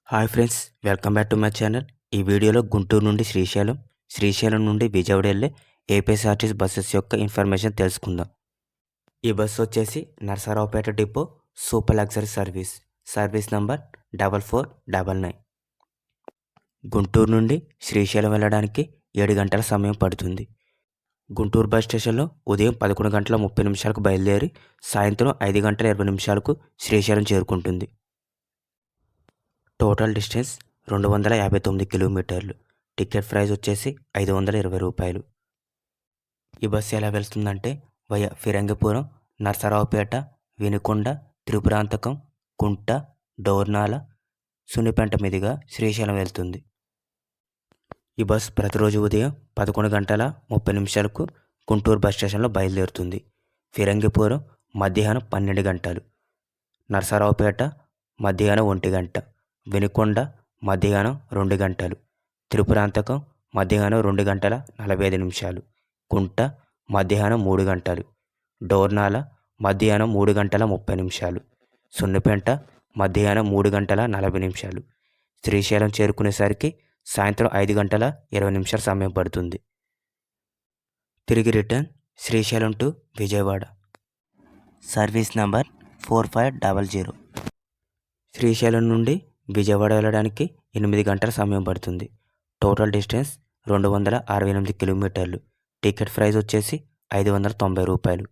Hi friends, welcome back to my channel. ఈ వీడియోలో గుంటూరు నుండి శ్రీశైలం, శ్రీశైలం నుండి విజయవాడ వెళ్ళే ఏపీఎస్ఆర్టీసీ బస్సెస్ యొక్క ఇన్ఫర్మేషన్ తెలుసుకుందాం. ఈ బస్సు వచ్చేసి Narasaraopet depot super luxury service number 4499. Guntur నుండి శ్రీశైలం వెళ్ళడానికి 7 గంటల సమయం పడుతుంది. గుంటూరు బస్ స్టేషన్లో ఉదయం 11:30 బయలుదేరి సాయంత్రం 5:20 శ్రీశైలం చేరుకుంటుంది. టోటల్ డిస్టెన్స్ 259 కిలోమీటర్లు. టికెట్ ప్రైస్ వచ్చేసి 520 రూపాయలు. ఈ బస్సు ఎలా వెళ్తుందంటే వయా ఫిరంగిపురం, నరసరావుపేట, వినుకొండ, త్రిపురాంతకం, కుంట, డోర్నాల, సున్నిపెంట మీదుగా శ్రీశైలం వెళ్తుంది. ఈ బస్ ప్రతిరోజు ఉదయం 11:30 గుంటూరు బస్ స్టేషన్లో బయలుదేరుతుంది. ఫిరంగిపురం మధ్యాహ్నం 12 గంటలు, నరసరావుపేట మధ్యాహ్నం 1 గంట, వినుకొండ మధ్యాహ్నం 2 గంటలు, త్రిపురాంతకం మధ్యాహ్నం 2:45, కుంట మధ్యాహ్నం 3 గంటలు, డోర్నాల మధ్యాహ్నం 3:30, సున్నిపెంట మధ్యాహ్నం 3:40. శ్రీశైలం చేరుకునేసరికి సాయంత్రం 5:20 సమయం పడుతుంది. తిరిగి return Srisailam to Vijayawada. Service number 4500. Srisailam నుండి విజయవాడ వెళ్ళడానికి 8 గంటల సమయం పడుతుంది. టోటల్ డిస్టెన్స్ 268 కిలోమీటర్లు. టికెట్ ప్రైస్ వచ్చేసి 590 రూపాయలు.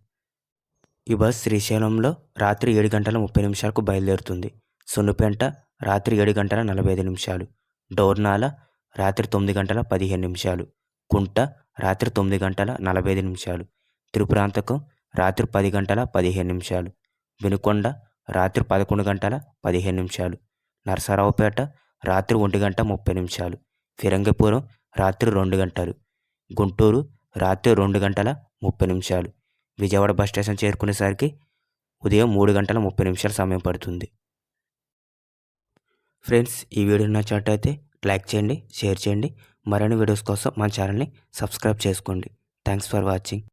ఈ బస్ శ్రీశైలంలో రాత్రి 7:30 బయలుదేరుతుంది. సున్నిపెంట రాత్రి 7:45, డోర్నాల రాత్రి 9:15, కుంట రాత్రి 9:45, త్రిపురాంతకం రాత్రి 10:15, వినుకొండ రాత్రి 11:15, నరసరావుపేట రాత్రి 1:30, ఫిరంగిపురం రాత్రి 2 గంటలు, గుంటూరు రాత్రి 2:30. విజయవాడ బస్ స్టేషన్ చేరుకునేసరికి ఉదయం 3:30 సమయం పడుతుంది. ఫ్రెండ్స్, ఈ వీడియో నచ్చినట్టయితే లైక్ చేయండి, షేర్ చేయండి. మరిన్ని వీడియోస్ కోసం మన ఛానల్ని సబ్స్క్రైబ్ చేసుకోండి. Thanks for watching.